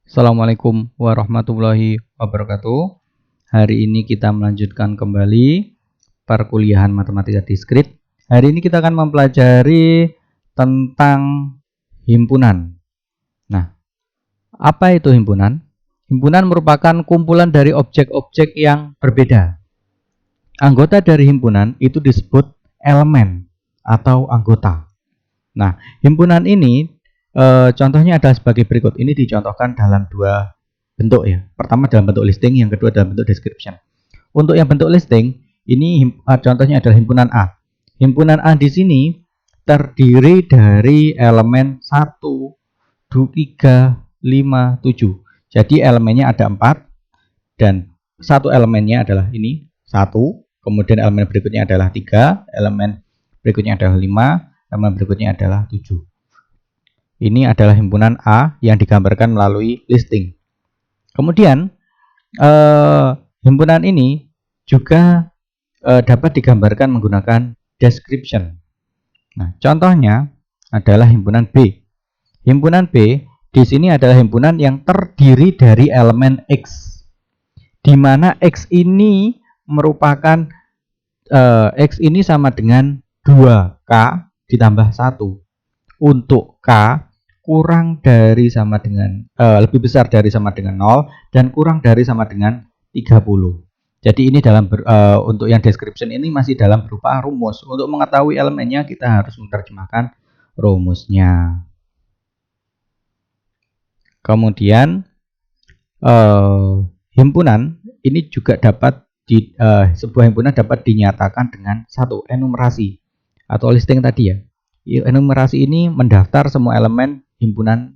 Assalamualaikum warahmatullahi wabarakatuh. Hari ini kita melanjutkan kembali perkuliahan matematika diskrit. Hari ini kita akan mempelajari tentang himpunan. Nah, apa itu himpunan? Himpunan merupakan kumpulan dari objek-objek yang berbeda. Anggota dari himpunan itu disebut elemen atau anggota. Nah, himpunan ini contohnya adalah sebagai berikut. Ini dicontohkan dalam dua bentuk ya. Pertama dalam bentuk listing, yang kedua dalam bentuk description. Untuk yang bentuk listing, ini contohnya adalah himpunan A. Himpunan A di sini terdiri dari elemen 1, 2, 3, 5, 7. Jadi elemennya ada 4 dan satu elemennya adalah ini 1, kemudian elemen berikutnya adalah 3, elemen berikutnya adalah 5, elemen berikutnya adalah 7. Ini adalah himpunan A yang digambarkan melalui listing. Kemudian himpunan ini juga dapat digambarkan menggunakan description. Nah, contohnya adalah himpunan B. Himpunan B di sini adalah himpunan yang terdiri dari elemen X, di mana X ini merupakan X ini sama dengan 2K ditambah 1. Untuk K kurang dari sama dengan lebih besar dari sama dengan 0 dan kurang dari sama dengan 30. Jadi ini dalam untuk yang description ini masih dalam berupa rumus. Untuk mengetahui elemennya kita harus menerjemahkan rumusnya. Kemudian himpunan ini juga dapat sebuah himpunan dapat dinyatakan dengan satu enumerasi atau listing tadi ya. Enumerasi ini mendaftar semua elemen himpunan,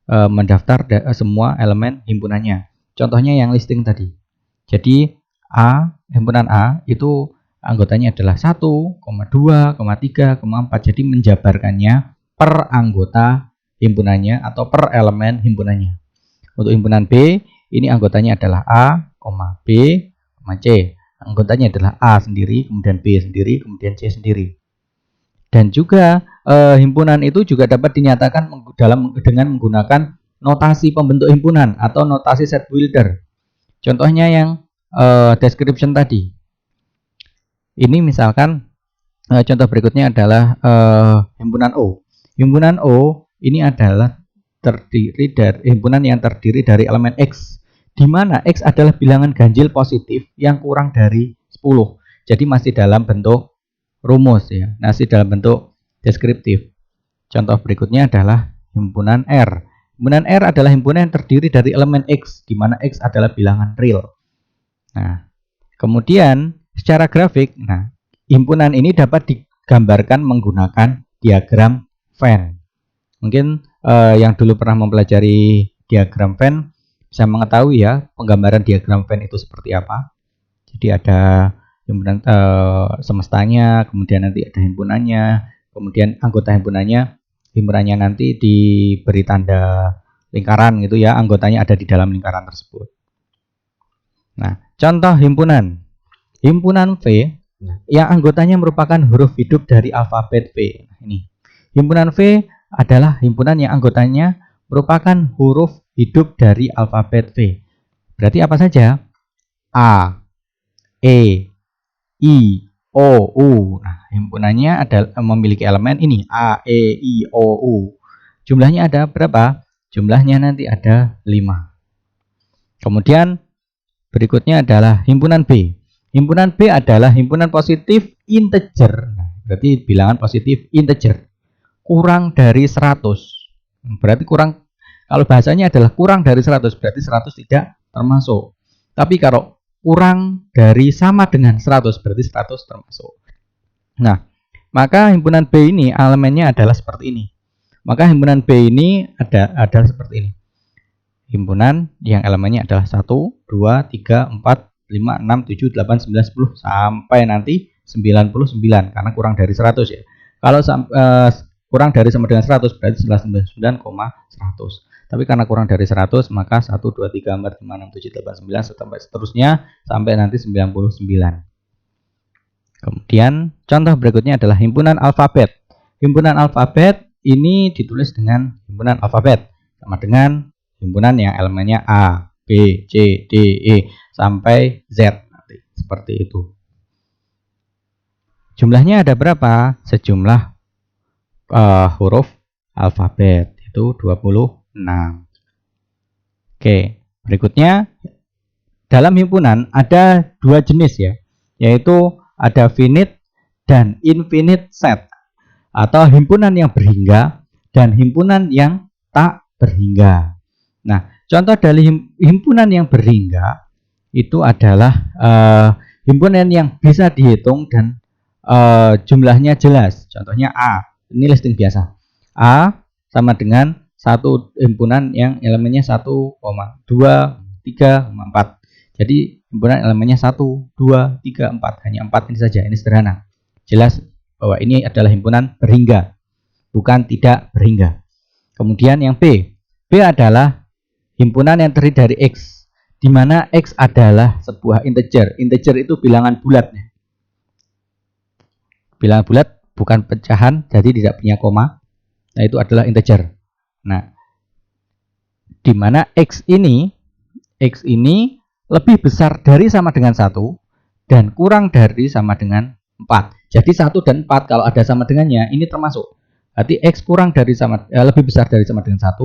mendaftar semua elemen himpunannya. Contohnya yang listing tadi. Jadi himpunan A itu anggotanya adalah 1, 2, 3, 4. Jadi menjabarkannya per anggota himpunannya atau per elemen himpunannya. Untuk himpunan B, ini anggotanya adalah A, B, C. Anggotanya adalah A sendiri, kemudian B sendiri, kemudian C sendiri. Dan juga himpunan itu juga dapat dinyatakan dengan menggunakan notasi pembentuk himpunan atau notasi set builder. Contohnya yang description tadi. Ini misalkan contoh berikutnya adalah himpunan O. Himpunan O ini adalah terdiri dari himpunan yang terdiri dari elemen X, di mana X adalah bilangan ganjil positif yang kurang dari 10. Jadi masih dalam bentuk rumus ya, masih dalam bentuk deskriptif. Contoh berikutnya adalah himpunan R. Himpunan R adalah himpunan yang terdiri dari elemen X, di mana X adalah bilangan real. Nah, kemudian secara grafik, himpunan ini dapat digambarkan menggunakan diagram Venn. Mungkin yang dulu pernah mempelajari diagram Venn bisa mengetahui ya penggambaran diagram Venn itu seperti apa. Jadi ada himpunan semestanya, kemudian nanti ada himpunannya, kemudian anggota himpunannya nanti diberi tanda lingkaran gitu ya, anggotanya ada di dalam lingkaran tersebut. Nah, contoh himpunan V yang anggotanya merupakan huruf hidup dari alfabet V. Ini himpunan V adalah himpunan yang anggotanya merupakan huruf hidup dari alfabet V. Berarti apa saja? A, E, I, O, U. Nah, himpunannya adalah memiliki elemen ini A, E, I, O, U. Jumlahnya ada berapa? Jumlahnya nanti ada 5. Kemudian berikutnya adalah himpunan B. Himpunan B adalah himpunan positif integer. Berarti bilangan positif integer. Kurang dari 100. Berarti kurang, kalau bahasanya adalah kurang dari 100, berarti 100 tidak termasuk. Tapi kalau kurang dari sama dengan 100, berarti 100 termasuk. Nah, maka himpunan B ini elemennya adalah seperti ini. Maka himpunan B ini adalah seperti ini. Himpunan yang elemennya adalah 1, 2, 3, 4, 5, 6, 7, 8, 9, 10 sampai nanti 99 karena kurang dari 100 ya. Kalau kurang dari sama dengan 100 berarti 99,100. Tapi karena kurang dari 100 maka 1, 2, 3, 4, 5, 6, 7, 8, 9 sampai seterusnya sampai nanti 99. Kemudian contoh berikutnya adalah himpunan alfabet. Himpunan alfabet ini ditulis dengan himpunan alfabet sama dengan himpunan yang elemennya A, B, C, D, E sampai Z nanti seperti itu. Jumlahnya ada berapa? Sejumlah huruf alfabet itu 26. Oke, berikutnya dalam himpunan ada dua jenis ya, yaitu ada finite dan infinite set, atau himpunan yang berhingga dan himpunan yang tak berhingga. Nah, contoh dari himpunan yang berhingga itu adalah himpunan yang bisa dihitung dan jumlahnya jelas. Contohnya A, ini listing biasa. A sama dengan satu himpunan yang elemennya 1, 2, 3, 4. Jadi himpunan elemennya 1, 2, 3, 4. Hanya 4 ini saja. Ini sederhana. Jelas bahwa ini adalah himpunan berhingga, bukan tidak berhingga. Kemudian yang B. B adalah himpunan yang terdiri dari X, di mana X adalah sebuah integer. Integer itu bilangan bulat. Bilangan bulat bukan pecahan, jadi tidak punya koma. Nah, itu adalah integer. Nah, di mana X ini lebih besar dari sama dengan 1 dan kurang dari sama dengan 4. Jadi 1 dan 4 kalau ada sama dengannya ini termasuk. Berarti X kurang dari lebih besar dari sama dengan 1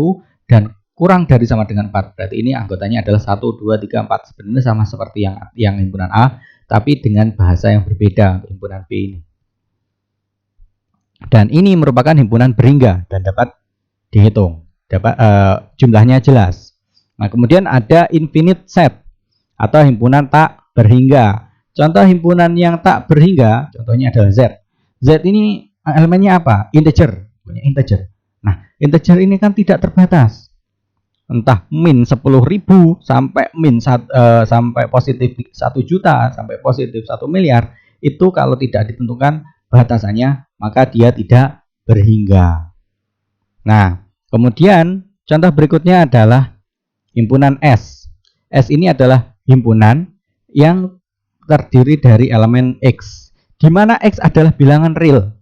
dan kurang dari sama dengan 4. Berarti ini anggotanya adalah 1, 2, 3, 4. Sebenarnya sama seperti yang himpunan A, tapi dengan bahasa yang berbeda untuk himpunan B ini. Dan ini merupakan himpunan berhingga dan dapat dihitung, jumlahnya jelas. Nah, kemudian ada infinite set atau himpunan tak berhingga. Contoh himpunan yang tak berhingga, contohnya adalah Z. Z ini elemennya apa? Integer, punya integer. Nah, integer ini kan tidak terbatas. Entah min 10.000 sampai sampai positif 1 juta sampai positif 1 miliar, itu kalau tidak ditentukan batasannya maka dia tidak berhingga. Nah, kemudian contoh berikutnya adalah himpunan S. S ini adalah himpunan yang terdiri dari elemen X, di mana X adalah bilangan real.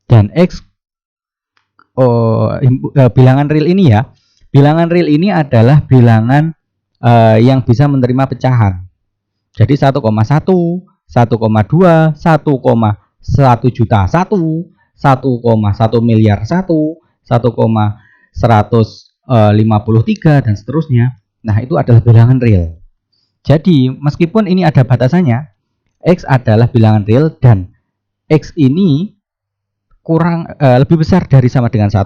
Dan X bilangan real ini ya, bilangan real ini adalah bilangan yang bisa menerima pecahan. Jadi 1,1, 1,2, 1,1 juta 1, 1,1 miliar 1, 1,153 dan seterusnya. Nah, itu adalah bilangan real. Jadi meskipun ini ada batasannya, X adalah bilangan real dan X ini lebih besar dari sama dengan 1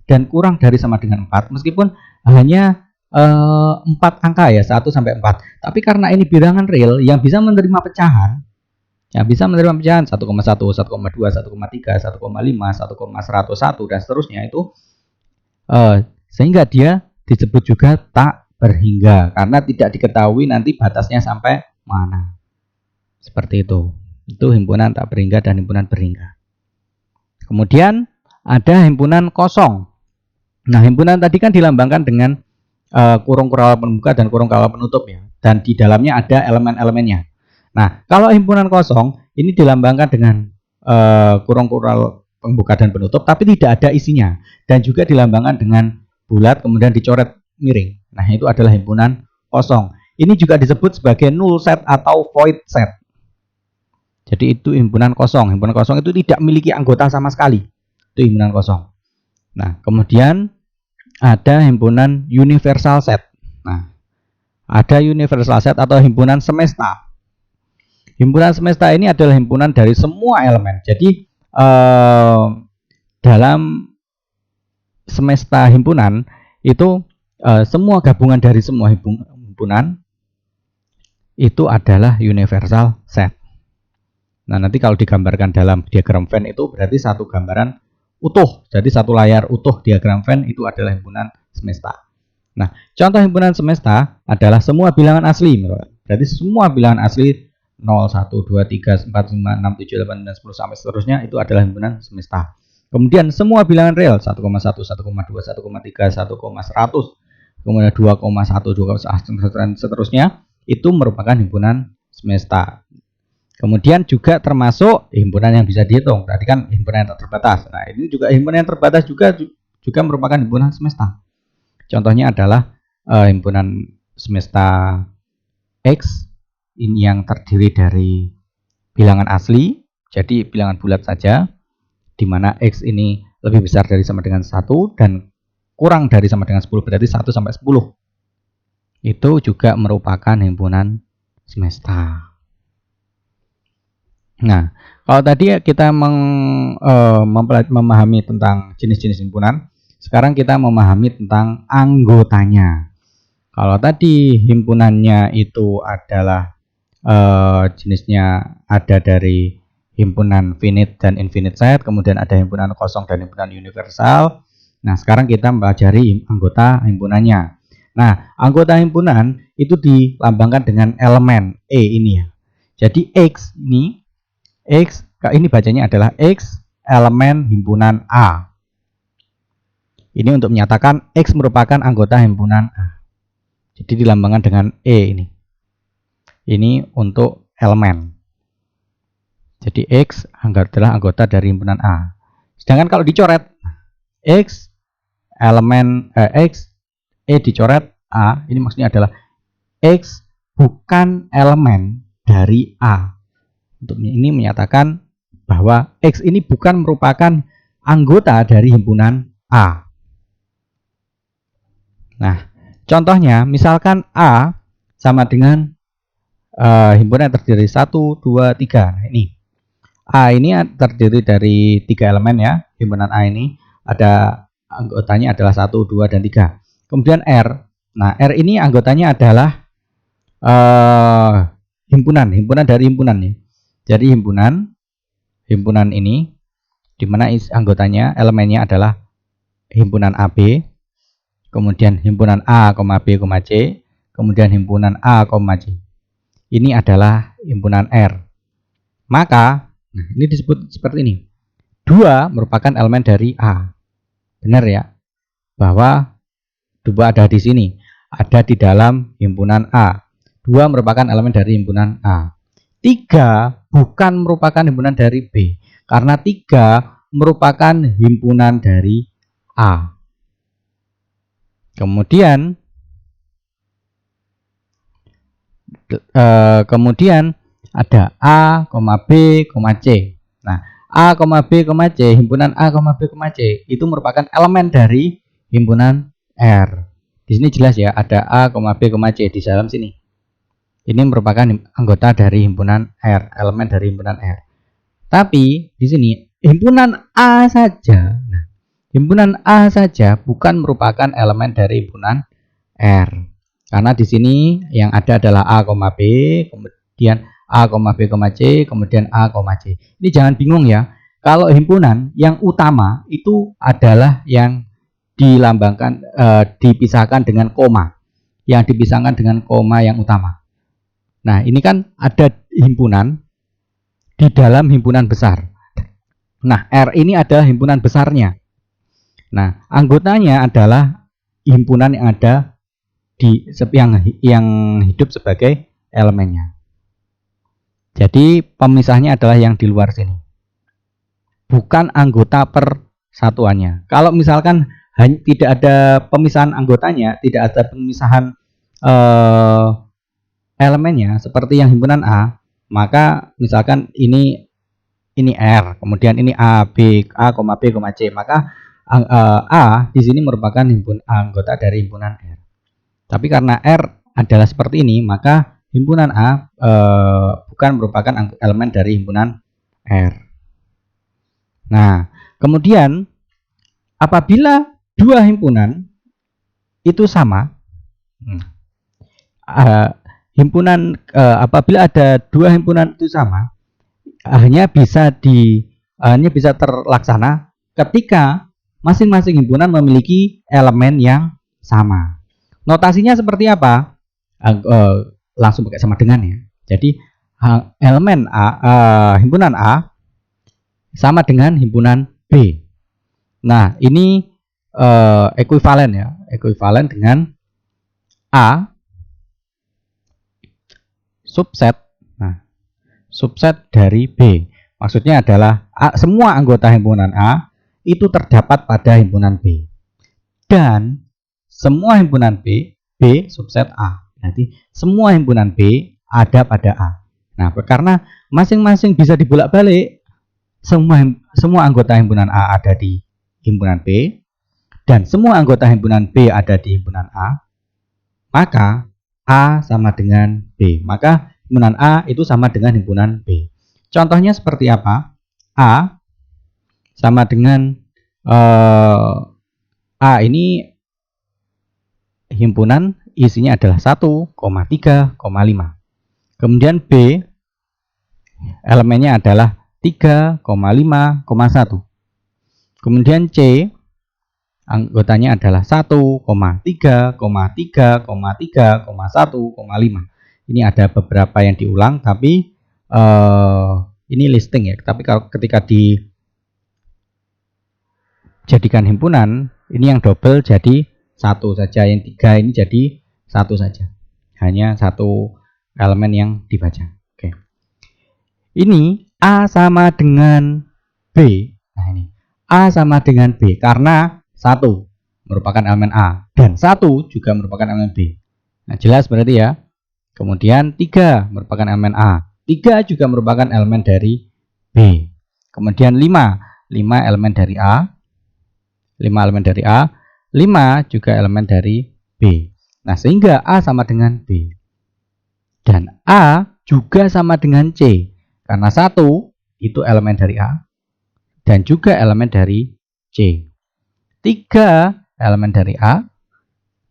dan kurang dari sama dengan 4, meskipun hanya 4 angka ya, 1 sampai 4. Tapi karena ini bilangan real yang bisa menerima pecahan, 1,1, 1,2, 1,3, 1,5, 1,101 dan seterusnya itu sehingga dia disebut juga tak berhingga karena tidak diketahui nanti batasnya sampai mana. Seperti itu. Itu himpunan tak berhingga dan himpunan berhingga. Kemudian ada himpunan kosong. Nah, himpunan tadi kan dilambangkan dengan kurung kawal pembuka dan kurung kawal penutup ya. Dan di dalamnya ada elemen-elemennya. Nah, kalau himpunan kosong ini dilambangkan dengan kurung kawal pembuka dan penutup, tapi tidak ada isinya. Dan juga dilambangkan dengan bulat kemudian dicoret miring. Nah, itu adalah himpunan kosong. Ini juga disebut sebagai null set atau void set. Jadi itu himpunan kosong. Himpunan kosong itu tidak memiliki anggota sama sekali. Itu himpunan kosong. Nah, kemudian ada himpunan universal set. Nah, ada universal set atau himpunan semesta. Himpunan semesta ini adalah himpunan dari semua elemen. Jadi dalam semesta himpunan itu semua gabungan dari semua himpunan itu adalah universal set. Nah, nanti kalau digambarkan dalam diagram Venn itu berarti satu gambaran utuh. Jadi satu layar utuh diagram Venn itu adalah himpunan semesta. Nah, contoh himpunan semesta adalah semua bilangan asli. Berarti semua bilangan asli 0, 1, 2, 3, 4, 5, 6, 7, 8, 9, 10 sampai seterusnya itu adalah himpunan semesta. Kemudian semua bilangan real 1,1, 1,2, 1,3, 1,100, kemudian 2,1, 2,1 dan seterusnya itu merupakan himpunan semesta. Kemudian juga termasuk himpunan yang bisa dihitung. Berarti kan himpunan yang tak terbatas. Nah, ini juga himpunan yang terbatas juga merupakan himpunan semesta. Contohnya adalah himpunan semesta X ini yang terdiri dari bilangan asli, jadi bilangan bulat saja, di mana X ini lebih besar dari sama dengan 1 dan kurang dari sama dengan 10, berarti 1 sampai 10. Itu juga merupakan himpunan semesta. Nah, kalau tadi kita memahami tentang jenis-jenis himpunan, sekarang kita memahami tentang anggotanya. Kalau tadi himpunannya itu adalah jenisnya ada dari himpunan finite dan infinite set, kemudian ada himpunan kosong dan himpunan universal. Nah, sekarang kita mempelajari anggota himpunannya. Nah, anggota himpunan itu dilambangkan dengan elemen E ini ya. Jadi X ini bacanya adalah X elemen himpunan A. Ini untuk menyatakan X merupakan anggota himpunan A. Jadi dilambangkan dengan E ini. Ini untuk elemen. Jadi X adalah anggota dari himpunan A. Sedangkan kalau dicoret X elemen X E dicoret A, ini maksudnya adalah X bukan elemen dari A. Untuk ini menyatakan bahwa X ini bukan merupakan anggota dari himpunan A. Nah, contohnya misalkan A sama dengan himpunan yang terdiri 1, 2, 3. Nah, ini A ini terdiri dari 3 elemen ya. Himpunan A ini ada anggotanya adalah 1, 2, dan 3. Kemudian R. Nah, R ini anggotanya adalah himpunan dari himpunan ya. Jadi himpunan ini di mana anggotanya elemennya adalah himpunan AB, kemudian himpunan A, B, C, kemudian himpunan A, C. Ini adalah himpunan R. Maka ini disebut seperti ini. 2 merupakan elemen dari A. Benar ya? Bahwa 2 ada di sini, ada di dalam himpunan A. 2 merupakan elemen dari himpunan A. 3 bukan merupakan himpunan dari B, karena 3 merupakan himpunan dari A. Kemudian ada A, B, C. Nah, A, B, C, himpunan A, B, C itu merupakan elemen dari himpunan R. Di sini jelas ya, ada A, B, C di dalam sini. Ini merupakan anggota dari himpunan R, elemen dari himpunan R. Tapi di sini himpunan A saja. Nah, himpunan A saja bukan merupakan elemen dari himpunan R. Karena di sini yang ada adalah A, B, kemudian A, B, C, kemudian A, C. Ini jangan bingung ya. Kalau himpunan yang utama itu adalah yang dilambangkan dipisahkan dengan koma. Yang dipisahkan dengan koma yang utama. Nah, ini kan ada himpunan di dalam himpunan besar. Nah, R ini adalah himpunan besarnya. Nah, anggotanya adalah himpunan yang ada di yang hidup sebagai elemennya. Jadi, pemisahnya adalah yang di luar sini. Bukan anggota persatuannya. Kalau misalkan tidak ada pemisahan anggotanya, tidak ada pemisahan elemennya seperti yang himpunan A, maka misalkan ini R, kemudian ini A, B, C, maka A di sini merupakan anggota dari himpunan R. Tapi karena R adalah seperti ini, maka himpunan A bukan merupakan elemen dari himpunan R. Nah, kemudian apabila dua himpunan itu sama, apabila ada dua himpunan itu sama, hanya bisa terlaksana ketika masing-masing himpunan memiliki elemen yang sama. Notasinya seperti apa? Langsung pakai sama dengan ya. Jadi elemen himpunan A sama dengan himpunan B. Nah, ini ekuivalen ya, ekuivalen dengan A subset. Nah, subset dari B. Maksudnya adalah semua anggota himpunan A itu terdapat pada himpunan B. Dan semua himpunan B, B subset A. Berarti semua himpunan B ada pada A. Nah, karena masing-masing bisa dibolak-balik, semua anggota himpunan A ada di himpunan B, dan semua anggota himpunan B ada di himpunan A, maka A sama dengan B. Maka himpunan A itu sama dengan himpunan B. Contohnya seperti apa? A sama dengan A ini himpunan isinya adalah 1,3,5. Kemudian B elemennya adalah 3,5,1. Kemudian C anggotanya adalah 1,3,3,3,1,5. Ini ada beberapa yang diulang, tapi ini listing ya. Tapi kalau ketika dijadikan himpunan, ini yang double jadi 1 saja, yang 3 ini jadi 1 saja. Hanya 1 elemen yang dibaca. Oke. Ini A sama dengan B. Nah ini A sama dengan B karena 1 merupakan elemen A dan 1 juga merupakan elemen B. Nah, jelas berarti ya. Kemudian 3 merupakan elemen A. 3 juga merupakan elemen dari B. Kemudian 5 elemen dari A. 5 elemen dari A. 5 juga elemen dari B. Nah, sehingga A sama dengan B. Dan A juga sama dengan C. Karena 1 itu elemen dari A dan juga elemen dari C. 3 elemen dari A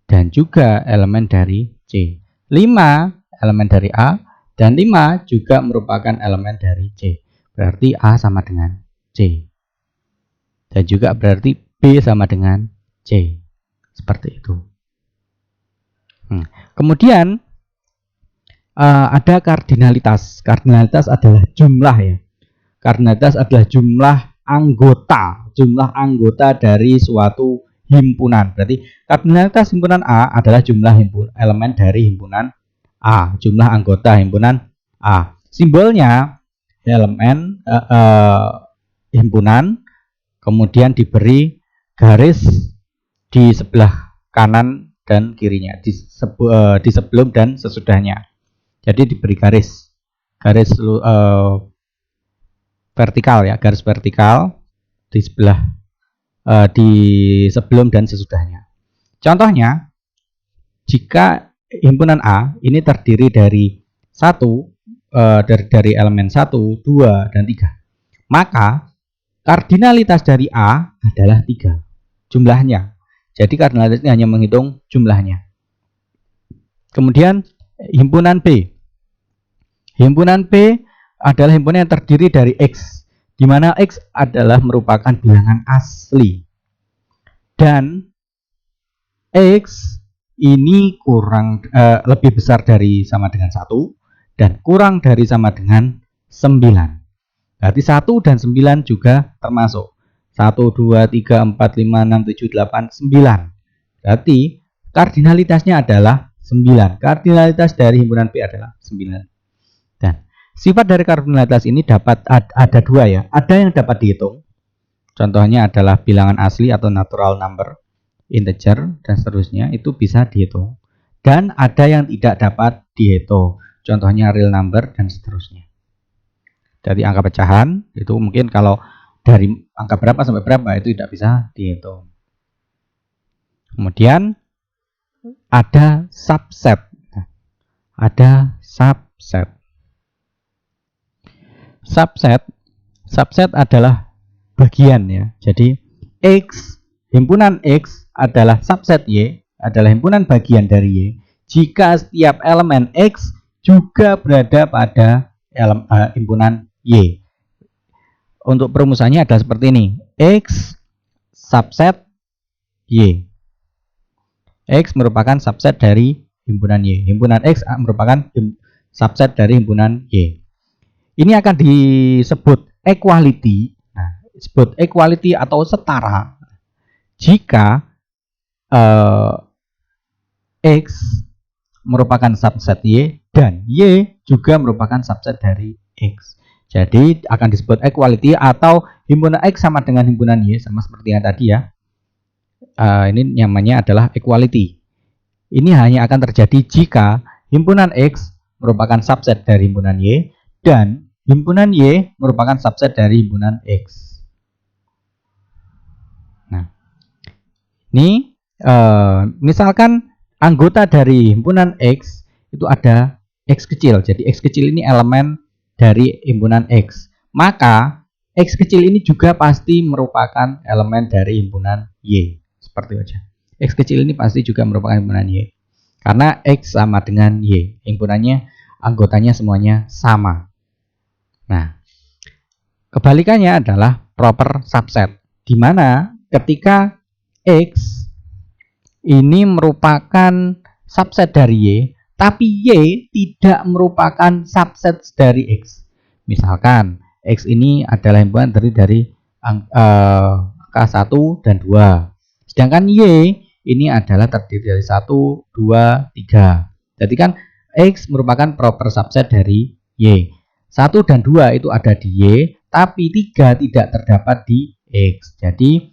dan juga elemen dari C. 5 elemen dari A dan 5 juga merupakan elemen dari C. Berarti A sama dengan C. Dan juga berarti B sama dengan C. Seperti itu. Kemudian ada kardinalitas. Kardinalitas adalah jumlah ya. Kardinalitas adalah jumlah anggota dari suatu himpunan. Berarti kardinalitas himpunan A adalah jumlah elemen dari himpunan A, jumlah anggota himpunan A. Simbolnya elemen himpunan, kemudian diberi garis di sebelah kanan dan kirinya, di sebelum dan sesudahnya. Jadi diberi garis vertikal ya, garis vertikal di sebelah di sebelum dan sesudahnya. Contohnya, jika himpunan A ini terdiri dari dari elemen 1, 2, dan 3, maka kardinalitas dari A adalah 3 jumlahnya. Jadi kardinalitas ini hanya menghitung jumlahnya. Kemudian himpunan B. Himpunan B adalah himpunan yang terdiri dari X, di mana X adalah merupakan bilangan asli. Dan X ini lebih besar dari sama dengan 1 dan kurang dari sama dengan 9. Berarti 1 dan 9 juga termasuk. 1, 2, 3, 4, 5, 6, 7, 8, 9. Berarti kardinalitasnya adalah 9. Kardinalitas dari himpunan B adalah 9. Dan sifat dari kardinalitas ini dapat ada 2 ya. Ada yang dapat dihitung. Contohnya adalah bilangan asli atau natural number, integer, dan seterusnya. Itu bisa dihitung. Dan ada yang tidak dapat dihitung. Contohnya real number dan seterusnya. Dari angka pecahan, itu mungkin kalau dari angka berapa sampai berapa itu tidak bisa dihitung. Kemudian ada subset. Ada subset. Subset adalah bagian ya. Jadi X, himpunan X adalah subset Y, adalah himpunan bagian dari Y, jika setiap elemen X juga berada pada himpunan Y. Untuk perumusannya adalah seperti ini. X subset Y. X merupakan subset dari himpunan Y. Himpunan X merupakan subset dari himpunan Y. Ini akan disebut equality. Nah, disebut equality atau setara jika X merupakan subset Y dan Y juga merupakan subset dari X. Jadi akan disebut equality atau himpunan X sama dengan himpunan Y, sama seperti yang tadi ya. ini namanya adalah equality. Ini hanya akan terjadi jika himpunan X merupakan subset dari himpunan Y dan himpunan Y merupakan subset dari himpunan X. Nah, ini misalkan anggota dari himpunan X itu ada X kecil. Jadi X kecil ini elemen dari himpunan X. Maka X kecil ini juga pasti merupakan elemen dari himpunan Y. Seperti aja. X kecil ini pasti juga merupakan himpunan Y. Karena X sama dengan Y. Himpunannya, anggotanya semuanya sama. Nah, kebalikannya adalah proper subset. Di mana ketika X ini merupakan subset dari Y, tapi Y tidak merupakan subset dari X. Misalkan X ini adalah himpunan terdiri dari angka 1 dan 2. Sedangkan Y ini adalah terdiri dari 1, 2, 3. Jadi kan X merupakan proper subset dari Y. 1 dan 2 itu ada di Y, tapi 3 tidak terdapat di X. Jadi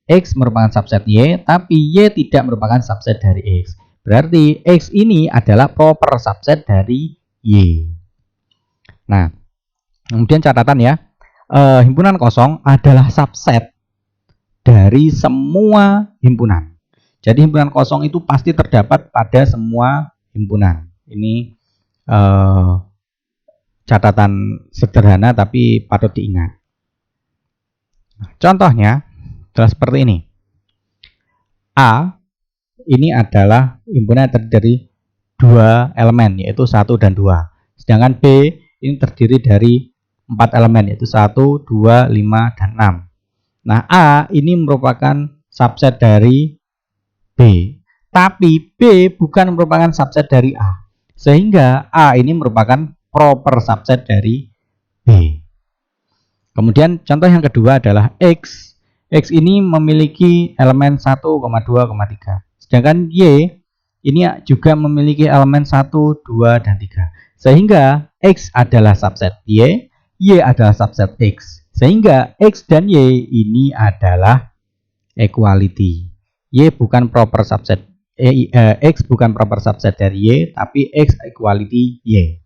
X merupakan subset Y, tapi Y tidak merupakan subset dari X. Berarti X ini adalah proper subset dari Y. Nah, kemudian catatan ya, himpunan kosong adalah subset dari semua himpunan. Jadi himpunan kosong itu pasti terdapat pada semua himpunan. Ini catatan sederhana tapi patut diingat. Contohnya adalah seperti ini. A ini adalah himpunan yang terdiri dari 2 elemen, yaitu 1 dan 2. Sedangkan B ini terdiri dari 4 elemen, yaitu 1, 2, 5, dan 6. Nah, A ini merupakan subset dari B. Tapi B bukan merupakan subset dari A. Sehingga A ini merupakan proper subset dari B. Kemudian contoh yang kedua adalah X. X ini memiliki elemen 1, 2, 3. Sedangkan Y ini juga memiliki elemen 1, 2, dan 3. Sehingga X adalah subset Y, Y adalah subset X. Sehingga X dan Y ini adalah equality. Y bukan proper subset, X bukan proper subset dari Y, tapi X equality Y.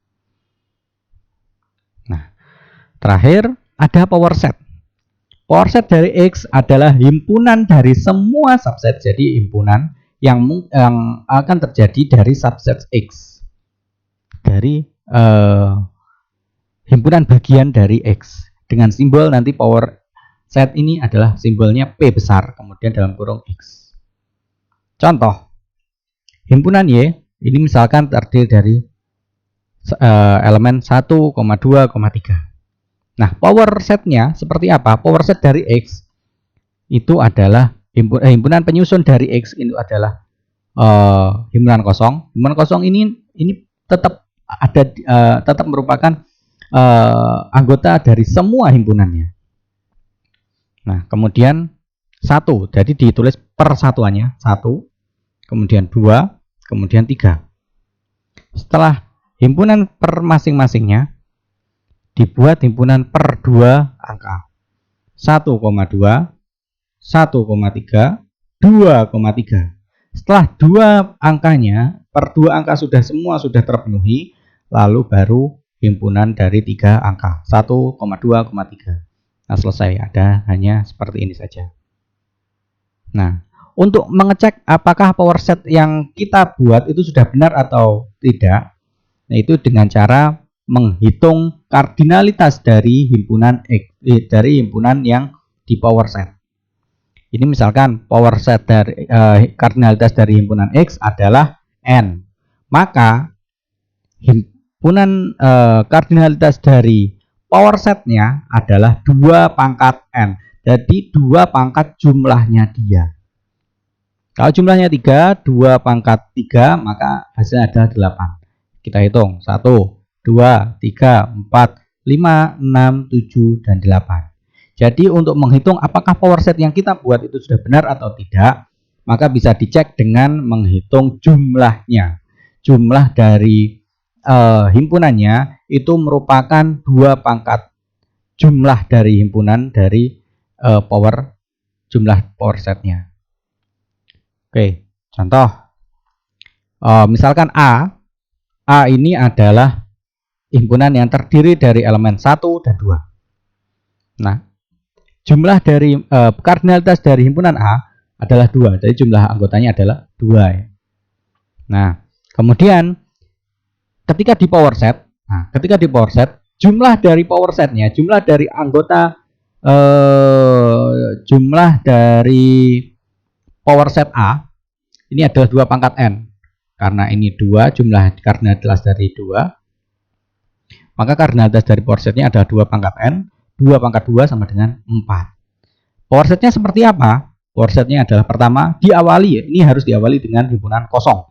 Nah, terakhir ada power set. Power set dari X adalah himpunan dari semua subset. Jadi himpunan yang akan terjadi dari subset X. Dari himpunan bagian dari X. Dengan simbol nanti power set ini adalah simbolnya P besar, kemudian dalam kurung X. Contoh, himpunan Y ini misalkan terdiri dari elemen 1, 2, 3. Nah, power setnya seperti apa? Power set dari X itu adalah himpunan penyusun dari X itu adalah himpunan kosong. Himpunan kosong ini tetap ada, tetap merupakan anggota dari semua himpunannya. Nah, kemudian 1, jadi ditulis persatuannya 1, kemudian 2, kemudian 3. Setelah himpunan per masing-masingnya dibuat himpunan per 2 angka. 1,2, 1,3, 2,3. Setelah 2 angkanya, per 2 angka semua sudah terpenuhi, lalu baru himpunan dari 3 angka 1,2,3. Nah, selesai. Ada hanya seperti ini saja. Nah, untuk mengecek apakah power set yang kita buat itu sudah benar atau tidak, nah itu dengan cara menghitung kardinalitas dari himpunan X, dari himpunan yang di power set. Ini misalkan power set dari kardinalitas dari himpunan X adalah n. Maka himpunan kardinalitas dari power setnya adalah 2 pangkat n. Jadi 2 pangkat jumlahnya dia. Kalau jumlahnya 3, 2 pangkat 3, maka hasilnya adalah 8. Kita hitung 1, 2, 3, 4, 5, 6, 7, dan 8. Jadi untuk menghitung apakah power set yang kita buat itu sudah benar atau tidak, maka bisa dicek dengan menghitung jumlahnya. Jumlah dari himpunannya itu merupakan 2 pangkat jumlah dari himpunan dari power jumlah power setnya. Oke, contoh. Misalkan A ini adalah himpunan yang terdiri dari elemen 1 dan 2. Nah, jumlah dari kardinalitas dari himpunan A adalah 2. Jadi jumlah anggotanya adalah 2 ya. Nah, kemudian ketika di power set, jumlah dari power setnya, jumlah dari anggota jumlah dari power set A ini adalah 2 pangkat N. Karena ini 2, jumlah kardinalitas dari 2, maka kardinalitas dari power setnya adalah 2 pangkat N. 2 pangkat 2 sama dengan 4. Power setnya seperti apa? Power setnya adalah pertama diawali ya. Ini harus diawali dengan himpunan kosong.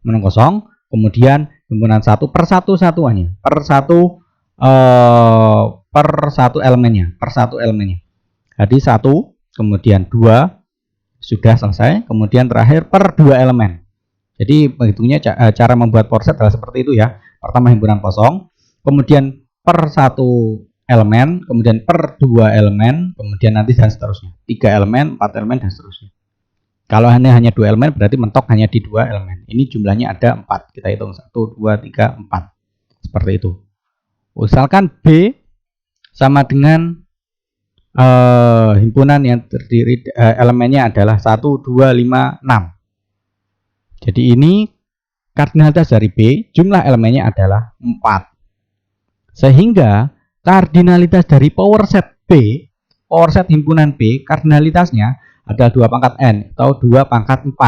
Himpunan kosong, kemudian himpunan 1 per 1 satuannya, per 1 elemennya, Jadi 1, kemudian 2 sudah selesai, kemudian terakhir per 2 elemen. Jadi menghitungnya cara membuat power set adalah seperti itu ya. Pertama himpunan kosong, kemudian per 1 elemen, kemudian per 2 elemen, kemudian nanti dan seterusnya. 3 elemen, 4 elemen dan seterusnya. Kalau hanya 2 elemen berarti mentok hanya di 2 elemen. Ini jumlahnya ada 4. Kita hitung 1, 2, 3, 4. Seperti itu. Misalkan B sama dengan himpunan yang terdiri elemennya adalah 1, 2, 5, 6. Jadi ini kardinalitas dari B, jumlah elemennya adalah 4. Sehingga kardinalitas dari power set B, power set himpunan B, kardinalitasnya ada 2 pangkat N atau 2 pangkat 4.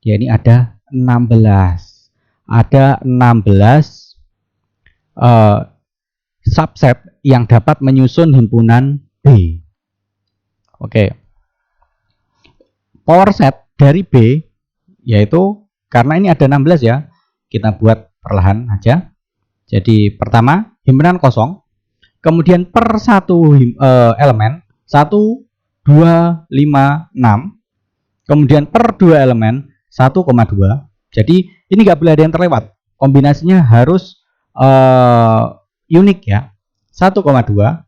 Ya, ini ada 16. Ada 16 subset yang dapat menyusun himpunan B. Oke. Power set dari B yaitu, karena ini ada 16 ya, kita buat perlahan aja. Jadi pertama himpunan kosong, kemudian per 1 elemen 1, 2, 5, 6, kemudian per 2 elemen 1,2. Jadi ini nggak boleh ada yang terlewat, kombinasinya harus unik ya. 1,2, 1,5,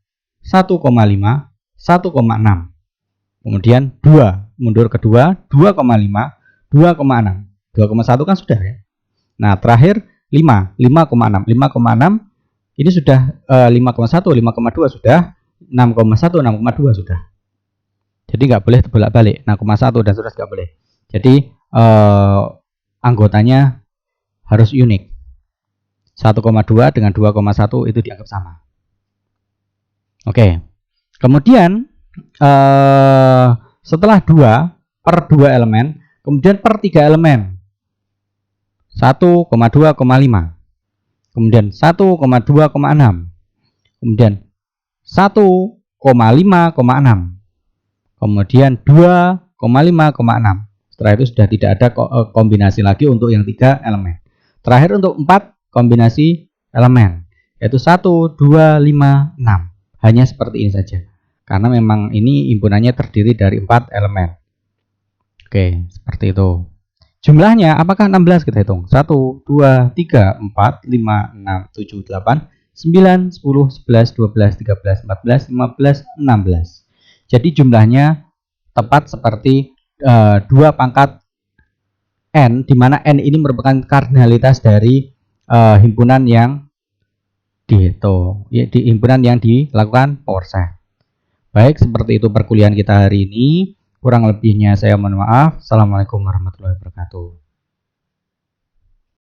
1,6, kemudian 2, mundur ke 2, 2,5, 2,6, 2,1 kan sudah ya. Nah terakhir 5, 5,6, 5,6 ini sudah 5,1, 5,2 sudah, 6,1, 6,2 sudah. Jadi nggak boleh bolak-balik 6,1 dan sudah nggak boleh. Jadi anggotanya harus unik. 1,2 dengan 2,1 itu dianggap sama. Oke. Kemudian setelah 2 per 2 elemen, kemudian per 3 elemen 1,2,5, kemudian 1,2,6, kemudian 1,5,6, kemudian 2,5,6. Setelah itu sudah tidak ada kombinasi lagi untuk yang 3 elemen. Terakhir untuk 4 kombinasi elemen, yaitu 1, 2, 5, 6. Hanya seperti ini saja. Karena memang ini himpunannya terdiri dari 4 elemen. Oke, seperti itu. Jumlahnya apakah 16? Kita hitung. 1, 2, 3, 4, 5, 6, 7, 8, 9, 10, 11, 12, 13, 14, 15, 16. Jadi jumlahnya tepat seperti 2 pangkat N, di mana N ini merupakan kardinalitas dari himpunan yang dihitung, ya, di himpunan yang dilakukan power set. Baik, seperti itu perkuliahan kita hari ini. Kurang lebihnya saya mohon maaf. Assalamualaikum warahmatullahi wabarakatuh.